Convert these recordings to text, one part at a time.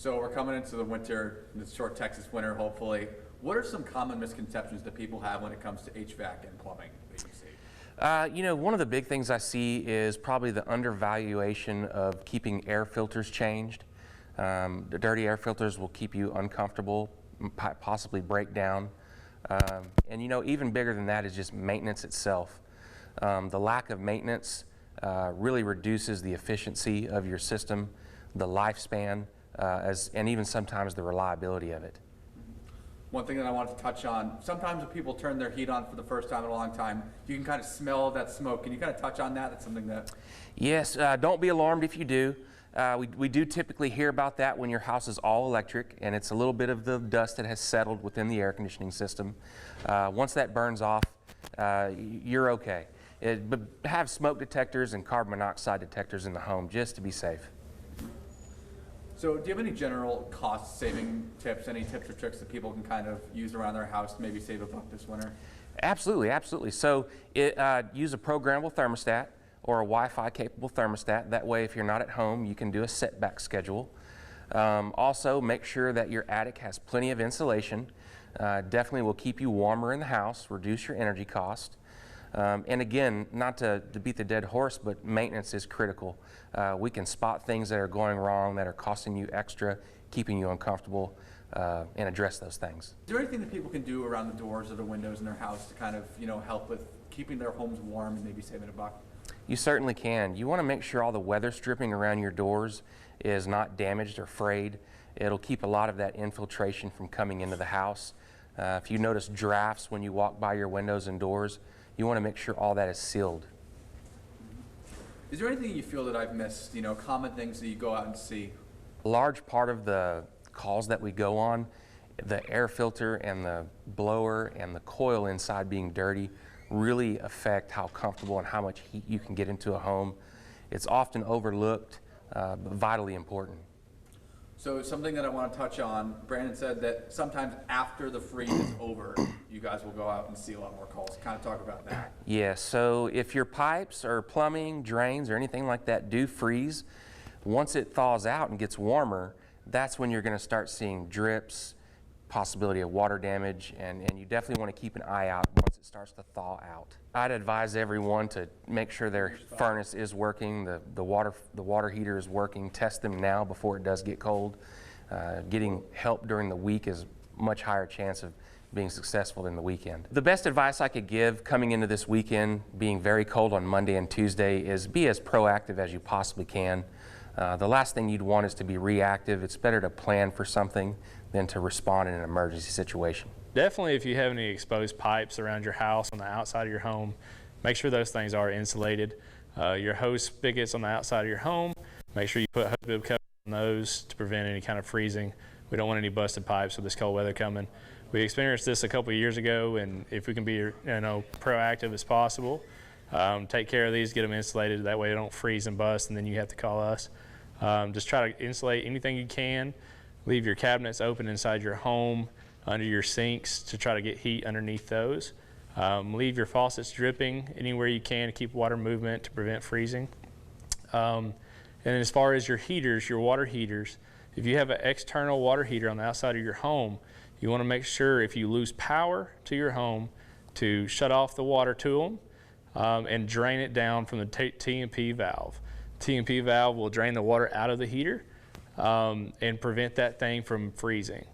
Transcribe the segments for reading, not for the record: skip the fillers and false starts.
So we're coming into the winter, the short Texas winter, hopefully. What are some common misconceptions that people have when it comes to HVAC and plumbing that you see? You know, one of the big things I see is probably the undervaluation of keeping air filters changed. The dirty air filters will keep you uncomfortable, possibly break down. And you know, even bigger than that is just maintenance itself. The lack of maintenance really reduces the efficiency of your system, the lifespan, and even sometimes the reliability of it. One thing that I wanted to touch on, sometimes when people turn their heat on for the first time in a long time, you can kind of smell that smoke. Can you kind of touch on that? That's something that... Yes, don't be alarmed if you do. We do typically hear about that when your house is all electric and it's a little bit of the dust that has settled within the air conditioning system. Once that burns off, you're okay. But have smoke detectors and carbon monoxide detectors in the home just to be safe. So do you have any general cost-saving tips, any tips or tricks that people can kind of use around their house to maybe save a buck this winter? Absolutely, absolutely. So use a programmable thermostat or a Wi-Fi capable thermostat. That way, if you're not at home, you can do a setback schedule. Also, make sure that your attic has plenty of insulation. Definitely will keep you warmer in the house, reduce your energy cost. And again, not to beat the dead horse, but maintenance is critical. We can spot things that are going wrong, that are costing you extra, keeping you uncomfortable, and address those things. Is there anything that people can do around the doors or the windows in their house to kind of, you know, help with keeping their homes warm and maybe saving a buck? You certainly can. You want to make sure all the weather stripping around your doors is not damaged or frayed. It'll keep a lot of that infiltration from coming into the house. If you notice drafts when you walk by your windows and doors, you want to make sure all that is sealed. Is there anything you feel that I've missed, you know, common things that you go out and see? A large part of the calls that we go on, the air filter and the blower and the coil inside being dirty really affect how comfortable and how much heat you can get into a home. It's often overlooked, but vitally important. So something that I want to touch on, Brandon said that sometimes after the freeze is over, you guys will go out and see a lot more calls. Kind of talk about that. Yeah, so if your pipes or plumbing, drains, or anything like that do freeze, once it thaws out and gets warmer, that's when you're going to start seeing drips, possibility of water damage, and you definitely want to keep an eye out once it starts to thaw out. I'd advise everyone to make sure their furnace is working, the water heater is working. Test them now before it does get cold. Getting help during the week is much higher chance of being successful than the weekend. The best advice I could give coming into this weekend, being very cold on Monday and Tuesday, is be as proactive as you possibly can. The last thing you'd want is to be reactive. It's better to plan for something than to respond in an emergency situation. Definitely, if you have any exposed pipes around your house on the outside of your home, make sure those things are insulated. Your hose spigots on the outside of your home, make sure you put hose bib cover on those to prevent any kind of freezing. We don't want any busted pipes with this cold weather coming. We experienced this a couple of years ago, and if we can be, you know, proactive as possible, take care of these, get them insulated. That way they don't freeze and bust, and then you have to call us. Just try to insulate anything you can. Leave your cabinets open inside your home, under your sinks to try to get heat underneath those. Leave your faucets dripping anywhere you can to keep water movement to prevent freezing. And as far as your heaters, your water heaters, if you have an external water heater on the outside of your home, you want to make sure if you lose power to your home to shut off the water to them and drain it down from the T&P valve. T&P valve will drain the water out of the heater and prevent that thing from freezing.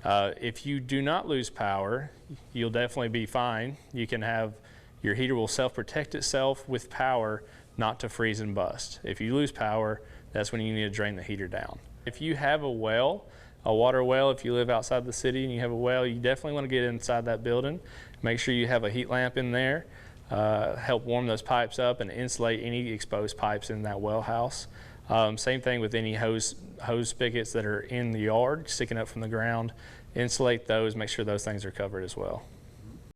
If you do not lose power, you'll definitely be fine. You can have, your heater will self-protect itself with power not to freeze and bust. If you lose power, that's when you need to drain the heater down. If you have a well, a water well, if you live outside the city and you have a well, you definitely want to get inside that building. Make sure you have a heat lamp in there. Help warm those pipes up and insulate any exposed pipes in that well house. Same thing with any hose spigots that are in the yard, sticking up from the ground. Insulate those, make sure those things are covered as well.